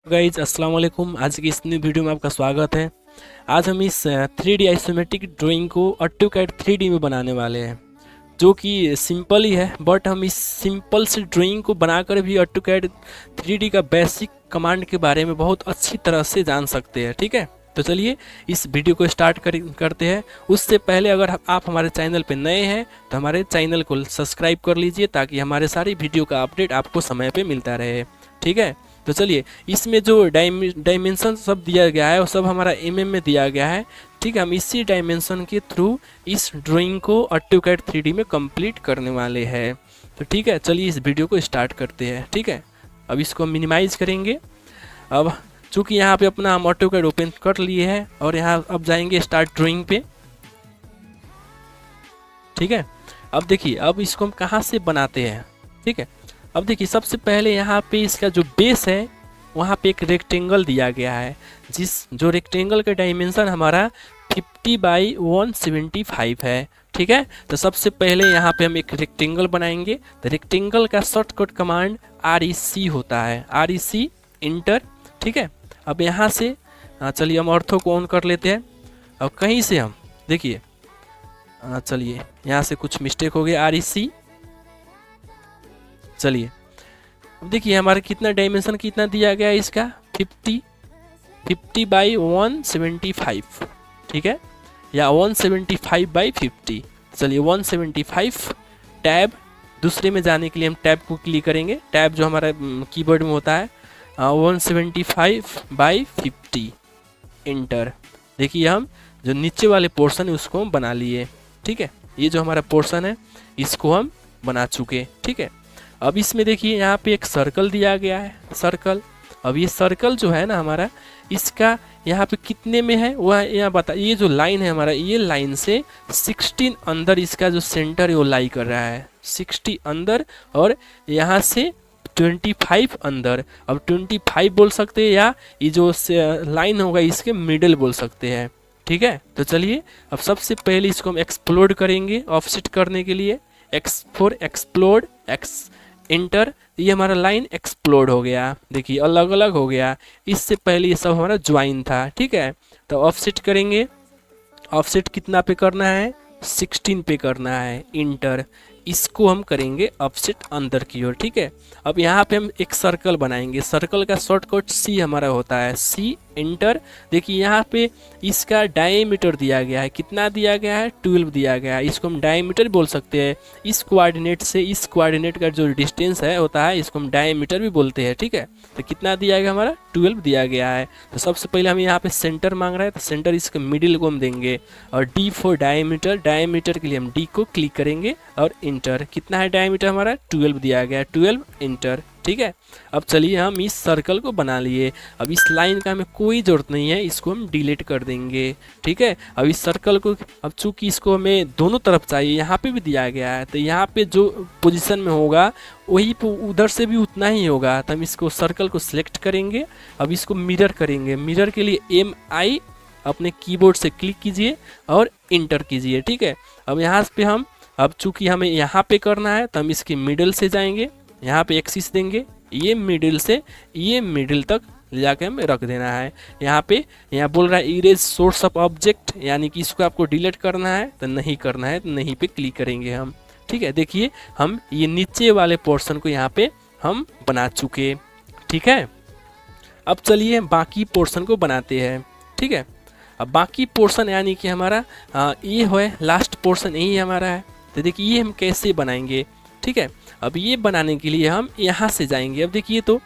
Guys अस्सलाम वालेकुम। आज की इस न्यू वीडियो में आपका स्वागत है। आज हम इस 3D आइसोमेट्रिक ड्राइंग को ऑटोकैड 3D में बनाने वाले हैं, जो कि सिंपल ही है। बट हम इस सिंपल से ड्राइंग को बनाकर भी ऑटोकैड 3D का बेसिक कमांड के बारे में बहुत अच्छी तरह से जान सकते हैं। ठीक है, तो चलिए इस वीडियो को स्टार्ट करते हैं। उससे पहले अगर आप हमारे चैनल पर नए हैं तो हमारे चैनल को सब्सक्राइब कर लीजिए, ताकि हमारे सारी वीडियो का अपडेट आपको समय पे मिलता रहे। ठीक है, तो चलिए इसमें जो डायमेंशन सब दिया गया है वो सब हमारा में दिया गया है। ठीक है, हम इसी डायमेंशन के थ्रू इस ड्राइंग को ऑटोकैड 3D में कंप्लीट करने वाले हैं। तो ठीक है, चलिए इस वीडियो को स्टार्ट करते हैं। ठीक है, अब इसको हम मिनिमाइज करेंगे। अब चूँकि यहाँ पे अपना हम ऑटोकैड ओपन कर लिए हैं और यहाँ अब जाएंगे स्टार्ट ड्राइंग पे। ठीक है, अब देखिए अब इसको हम कहाँ से बनाते हैं। ठीक है, अब देखिए सबसे पहले यहाँ पे इसका जो बेस है वहाँ पे एक रेक्टेंगल दिया गया है, जो रेक्टेंगल का डायमेंशन हमारा 50 बाई 175 है। ठीक है, तो सबसे पहले यहाँ पे हम एक रेक्टेंगल बनाएंगे। तो रेक्टेंगल का शॉर्टकट कमांड REC होता है, REC इंटर। ठीक है, अब यहाँ से चलिए हम ऑर्थो को ऑन कर लेते हैं। अब कहीं से हम देखिए चलिए यहाँ से कुछ मिस्टेक हो गया, REC। चलिए अब देखिए हमारा कितना डायमेंशन कितना दिया गया है इसका 50 बाई 175। ठीक है, या 175 बाई 50। चलिए 175 टैब, दूसरे में जाने के लिए हम टैब को क्लिक करेंगे। टैब जो हमारा कीबोर्ड में होता है 175 बाई 50 इंटर। देखिए हम जो नीचे वाले पोर्शन है उसको हम बना लिए। ठीक है, ये जो हमारा पोर्शन है इसको हम बना चुके। ठीक है, अब इसमें देखिए यहाँ पे एक सर्कल दिया गया है, सर्कल। अब ये सर्कल जो है ना हमारा, इसका यहाँ पे कितने में है वह यहाँ बता। ये जो लाइन है हमारा, ये लाइन से 16 अंदर इसका जो सेंटर है वो लाई कर रहा है, 60 अंदर, और यहाँ से 25 अंदर। अब 25 बोल सकते हैं, या ये जो लाइन होगा इसके मिडल बोल सकते हैं। ठीक है, तो चलिए अब सबसे पहले इसको हम एक्सप्लोड करेंगे ऑफसेट करने के लिए। Explode inter. ये हमारा लाइन एक्सप्लोड हो गया, देखिए अलग अलग हो गया। इससे पहले ये सब हमारा ज्वाइन था। ठीक है, तो ऑफसेट करेंगे। ऑफसेट कितना पे करना है, 16 पे करना है, इंटर। इसको हम करेंगे ऑफसेट अंदर की ओर। ठीक है, अब यहाँ पे हम एक सर्कल बनाएंगे। सर्कल का शॉर्टकट C हमारा होता है, C इंटर। देखिए यहाँ पे इसका डायमीटर दिया गया है, कितना दिया गया है 12 दिया गया है। इसको हम डायमीटर बोल सकते हैं। इस कोऑर्डिनेट से इस कोऑर्डिनेट का जो डिस्टेंस है होता है इसको हम डायमीटर भी बोलते हैं। ठीक है, तो कितना दिया गया हमारा 12 दिया गया है। तो सबसे पहले हम यहाँ पे सेंटर मांग रहे हैं, तो सेंटर इसके मिडिल को हम देंगे। और D फॉर डायमीटर, डायमीटर के लिए हम D को क्लिक करेंगे और इंटर। कितना है डायमीटर हमारा 12 दिया गया है, 12 इंटर। ठीक है, अब चलिए हम इस सर्कल को बना लिए। अब इस लाइन का हमें कोई ज़रूरत नहीं है, इसको हम डिलीट कर देंगे। ठीक है, अब इस सर्कल को, अब चूंकि इसको हमें दोनों तरफ चाहिए, यहाँ पे भी दिया गया है, तो यहाँ पे जो पोजीशन में होगा वही उधर से भी उतना ही होगा। तो हम इसको सर्कल को सिलेक्ट करेंगे। अब इसको मिरर करेंगे। मिरर के लिए MI अपने कीबोर्ड से क्लिक कीजिए और इंटर कीजिए। ठीक है, अब यहाँ पे हम, अब चूंकि हमें यहाँ पे करना है तो हम इसके मिडिल से जाएंगे, यहाँ पे एक्सिस देंगे, ये मिडिल से ये मिडिल तक ले जाके हमें रख देना है। यहाँ पे यहाँ बोल रहा है इरेज सोर्स ऑफ ऑब्जेक्ट, यानी कि इसको आपको डिलीट करना है, तो नहीं करना है तो नहीं पे क्लिक करेंगे हम। ठीक है, देखिए हम ये नीचे वाले पोर्शन को यहाँ पे हम बना चुके। ठीक है, अब चलिए बाकी पोर्शन को बनाते हैं। ठीक है, अब बाकी पोर्शन यानी कि हमारा ये है लास्ट पोर्शन, यही हमारा है। तो देखिए ये हम कैसे बनाएंगे। ठीक है, अब ये बनाने के लिए हम यहाँ से जाएंगे। अब देखिए तो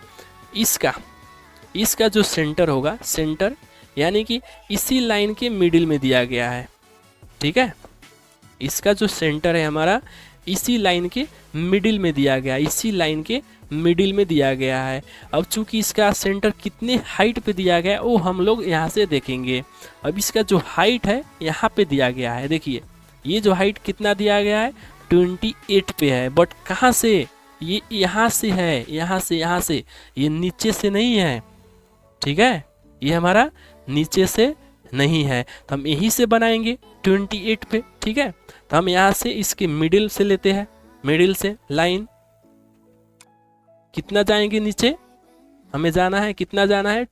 इसका जो सेंटर होगा, सेंटर यानी कि इसी लाइन के मिडिल में दिया गया है। ठीक है, इसका जो सेंटर है हमारा इसी लाइन के मिडिल में दिया गया है, इसी लाइन के मिडिल में दिया गया है। अब चूंकि इसका सेंटर कितने हाइट पे दिया गया है वो हम लोग यहाँ से देखेंगे। अब इसका जो हाइट है यहाँ पे दिया गया है, देखिए ये जो हाइट कितना दिया गया है 28 पे है। बट कहाँ से, ये यहाँ से है, यहाँ से, ये नीचे से नहीं है। ठीक है, ये हमारा नीचे से नहीं है, तो हम यहीं से बनाएंगे 28 पे। ठीक है, तो हम यहाँ से इसके मिडिल से लेते हैं, मिडिल से लाइन कितना जाएंगे नीचे हमें जाना है, कितना जाना है,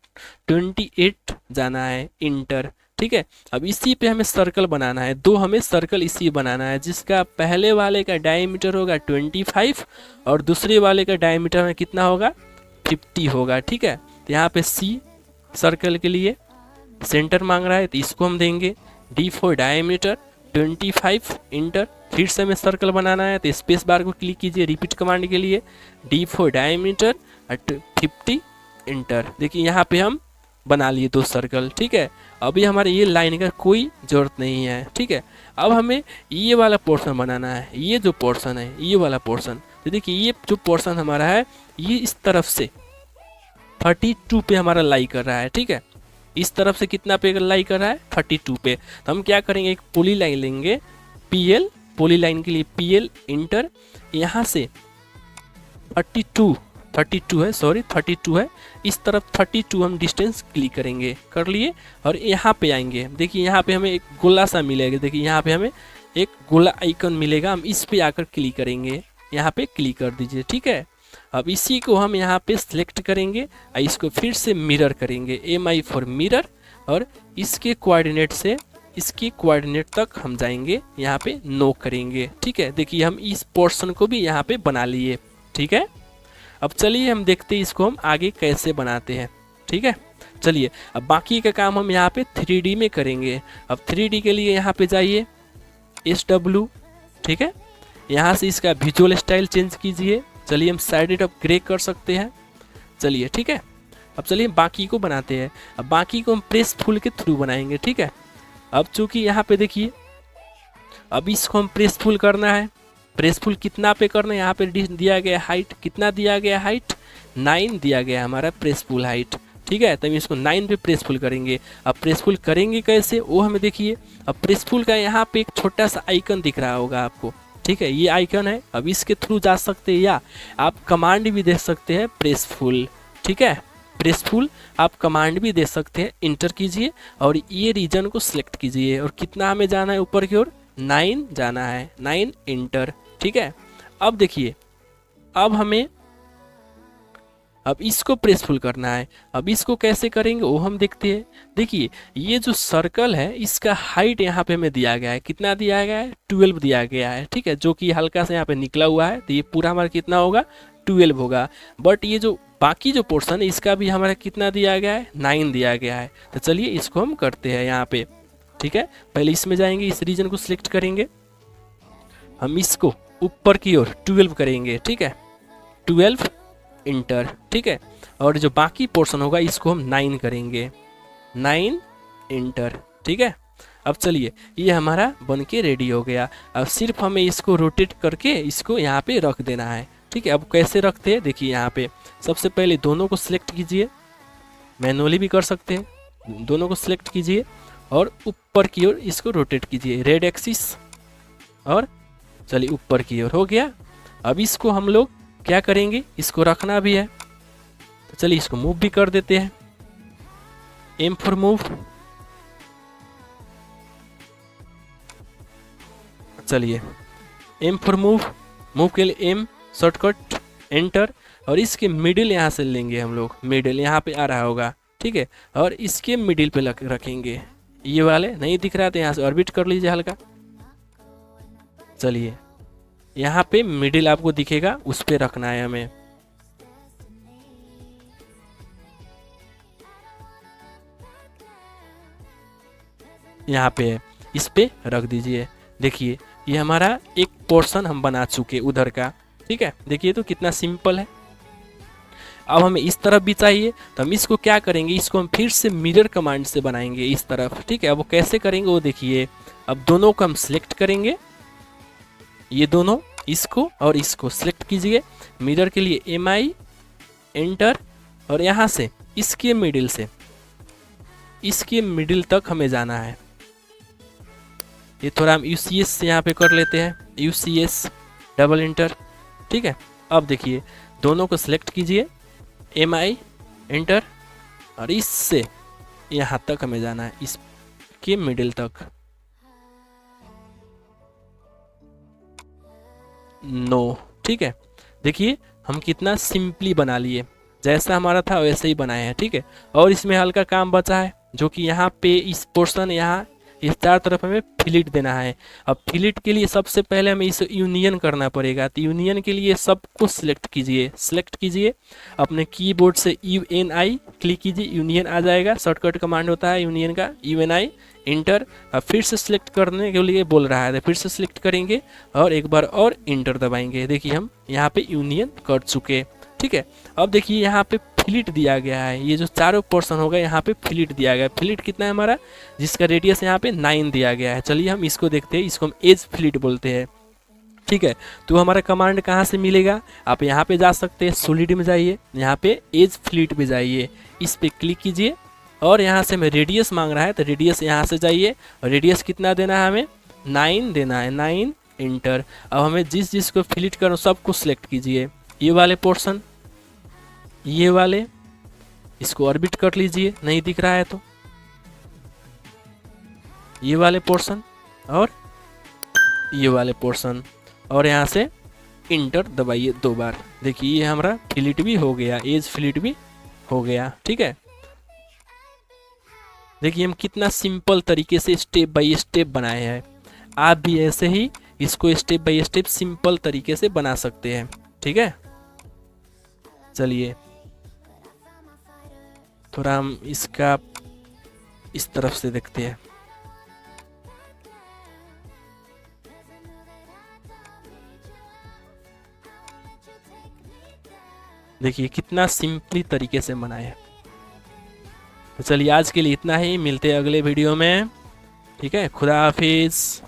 28 जाना है, इंटर। ठीक है, अब इसी पे हमें सर्कल बनाना है, दो हमें सर्कल इसी बनाना है, जिसका पहले वाले का डायमीटर होगा 25 और दूसरे वाले का डायमीटर में कितना होगा, 50 होगा। ठीक है, तो यहाँ पे सी सर्कल के लिए सेंटर मांग रहा है, तो इसको हम देंगे डी फॉर डायमीटर 25 इंटर। फिर से हमें सर्कल बनाना है, तो स्पेस बार को क्लिक कीजिए रिपीट कमांड के लिए, डी फॉर डायमीटर 50 इंटर। देखिए यहाँ पे हम बना लिए दो सर्कल। ठीक है, अभी हमारे ये लाइन का कोई ज़रूरत नहीं है। ठीक है, अब हमें ये वाला पोर्शन बनाना है, ये जो पोर्शन है, ये वाला पोर्शन। तो देखिए ये जो पोर्शन हमारा है, ये इस तरफ से 32 पे हमारा लाई कर रहा है। ठीक है, इस तरफ से कितना पे लाई कर रहा है, 32 पे। तो हम क्या करेंगे, एक पोली लाइन लेंगे, पीएल, पोली लाइन के लिए पीएल इंटर। यहाँ से 32 है, सॉरी 32 है, इस तरफ 32 हम डिस्टेंस क्लिक करेंगे, कर लिए। और यहाँ पे आएंगे, देखिए यहाँ पे हमें एक गोला सा मिलेगा, देखिए यहाँ पे हमें एक गोला आइकन मिलेगा, हम इस पे आकर क्लिक करेंगे, यहाँ पे क्लिक कर दीजिए। ठीक है, अब इसी को हम यहाँ पे सिलेक्ट करेंगे और इसको फिर से मिरर करेंगे, MI फॉर मिरर, और इसके कोऑर्डिनेट से इसके कोऑर्डिनेट तक हम जाएंगे, यहाँ पे नो करेंगे। ठीक है, देखिए हम इस पोर्शन को भी यहाँ पे बना लिए। ठीक है, अब चलिए हम देखते हैं इसको हम आगे कैसे बनाते हैं। ठीक है, चलिए अब बाकी का काम हम यहाँ पे 3D में करेंगे। अब 3D के लिए यहाँ पे जाइए, SW। ठीक है, यहाँ से इसका विजुअल स्टाइल चेंज कीजिए। चलिए हम साइडेड ऑफ ग्रे कर सकते हैं। चलिए ठीक है, अब चलिए बाकी को बनाते हैं। अब बाकी को हम प्रेस फुल के थ्रू बनाएंगे। ठीक है, अब चूंकि यहाँ पे देखिए, अब इसको हम प्रेस फुल करना है। प्रेस फुल कितना पे करना है, यहाँ पे दिया गया हाइट, कितना दिया गया हाइट, 9 दिया गया हमारा प्रेस फुल हाइट। ठीक है, तब इसको 9 पे प्रेस फुल करेंगे। अब प्रेस फुल करेंगे कैसे, वो हमें देखिए, अब प्रेस फुल का यहाँ पे एक छोटा सा आइकन दिख रहा होगा आपको। ठीक है, ये आइकन है, अब इसके थ्रू जा सकते हैं, या आप कमांड भी दे सकते हैं प्रेस फुल। ठीक है, प्रेस फुल आप कमांड भी दे सकते हैं, इंटर कीजिए और ये रीजन को सिलेक्ट कीजिए, और कितना हमें जाना है ऊपर की ओर, 9 जाना है, 9 इंटर। ठीक है, अब देखिए, अब हमें अब इसको प्रेस फुल करना है। अब इसको कैसे करेंगे वो हम देखते हैं। देखिए ये जो सर्कल है, इसका हाइट यहाँ पे हमें दिया गया है, कितना दिया गया है, 12 दिया गया है। ठीक है, जो कि हल्का से यहाँ पे निकला हुआ है, तो ये पूरा हमारा कितना होगा, 12 होगा। बट ये जो बाकी जो पोर्शन है, इसका भी हमारा कितना दिया गया है, 9 दिया गया है। तो चलिए इसको हम करते हैं यहाँ पे। ठीक है, पहले इसमें जाएंगे, इस रीजन को सिलेक्ट करेंगे, हम इसको ऊपर की ओर 12 करेंगे। ठीक है, 12 इंटर। ठीक है, और जो बाकी पोर्शन होगा इसको हम 9 करेंगे, 9 इंटर। ठीक है, अब चलिए ये हमारा बन के रेडी हो गया। अब सिर्फ हमें इसको रोटेट करके इसको यहाँ पे रख देना है। ठीक है, अब कैसे रखते हैं, देखिए यहाँ पे सबसे पहले दोनों को सिलेक्ट कीजिए, मैनुअली भी कर सकते हैं, दोनों को सिलेक्ट कीजिए और ऊपर की ओर इसको रोटेट कीजिए, रेड एक्सिस, और चलिए ऊपर की ओर हो गया। अब इसको हम लोग क्या करेंगे, इसको रखना भी है, तो चलिए इसको मूव भी कर देते हैं, एम फॉर मूव। चलिए एम फॉर मूव, मूव के लिए एम शॉर्टकट एंटर, और इसके मिडिल यहाँ से लेंगे हम लोग, मिडिल यहाँ पे आ रहा होगा। ठीक है, और इसके मिडिल पे रखेंगे, ये वाले नहीं दिख रहा, तो यहाँ से ऑर्बिट कर लीजिए हल्का। चलिए यहाँ पे मिडिल आपको दिखेगा, उस पे रखना है हमें। यहाँ पे है, इस पे रख दीजिए। देखिए ये हमारा एक पोर्शन हम बना चुके उधर का। ठीक है, देखिए तो कितना सिंपल है। अब हमें इस तरफ भी चाहिए, तो हम इसको क्या करेंगे, इसको हम फिर से मिरर कमांड से बनाएंगे इस तरफ। ठीक है, अब वो कैसे करेंगे वो देखिए। अब दोनों को हम सिलेक्ट करेंगे, ये दोनों, इसको और इसको सिलेक्ट कीजिए, मिरर के लिए MI एंटर, और यहाँ से इसके मिडिल से इसके मिडिल तक हमें जाना है। ये थोड़ा हम UCS से यहाँ पे कर लेते हैं, UCS डबल एंटर। ठीक है, अब देखिए दोनों को सिलेक्ट कीजिए, MI एंटर, और इससे यहाँ तक हमें जाना है, इसके मिडिल तक, नो। ठीक है, देखिए हम कितना सिंपली बना लिए। जैसा हमारा था वैसे ही बनाए हैं, ठीक है। और इसमें हल्का काम बचा है, जो कि यहाँ पे इस पोर्शन यहाँ इस चार तरफ हमें फिलिट देना है। अब फिलिट के लिए सबसे पहले हमें इसे यूनियन करना पड़ेगा। तो यूनियन के लिए सबको सिलेक्ट कीजिए अपने कीबोर्ड से UNI क्लिक कीजिए, यूनियन आ जाएगा। शॉर्टकट कमांड होता है यूनियन का, UNI इंटर। अब फिर से सिलेक्ट करने के लिए बोल रहा है, तो फिर से सिलेक्ट करेंगे और एक बार और इंटर दबाएंगे। देखिए हम यहाँ पे यूनियन कर चुके, ठीक है। अब देखिए यहाँ पे फिलिट दिया गया है, ये जो चारों पोर्शन होगा यहाँ पे फिलिट दिया गया है। फिलिट कितना है हमारा, जिसका रेडियस यहाँ पे 9 दिया गया है। चलिए हम इसको देखते हैं, इसको हम एज फिलिट बोलते हैं, ठीक है। तो हमारा कमांड कहाँ से मिलेगा, आप यहाँ पे जा सकते हैं, सॉलिड में जाइए, यहाँ पे एज फिलिट में जाइए, इस पे क्लिक कीजिए और यहाँ से हमें रेडियस मांग रहा है, तो रेडियस यहाँ से जाइए और रेडियस कितना देना है हमें, 9 देना है, 9 इंटर। अब हमें जिस को फिलिट करना सबको सिलेक्ट कीजिए, ये वाले पोर्शन, ये वाले, इसको ऑर्बिट कर लीजिए, नहीं दिख रहा है तो ये वाले पोर्शन और ये वाले पोर्शन, और यहाँ से इंटर दबाइए 2 बार। देखिए ये हमारा फिलिट भी हो गया, एज फिलिट भी हो गया, ठीक है। देखिए हम कितना सिंपल तरीके से स्टेप बाय स्टेप बनाए हैं। आप भी ऐसे ही इसको स्टेप बाय स्टेप सिंपल तरीके से बना सकते हैं, ठीक है। चलिए थोड़ा हम इसका इस तरफ से देखते हैं। देखिए कितना सिंपली तरीके से बनाए हैं। तो चलिए आज के लिए इतना ही, मिलते हैं अगले वीडियो में, ठीक है। खुदा हाफिज।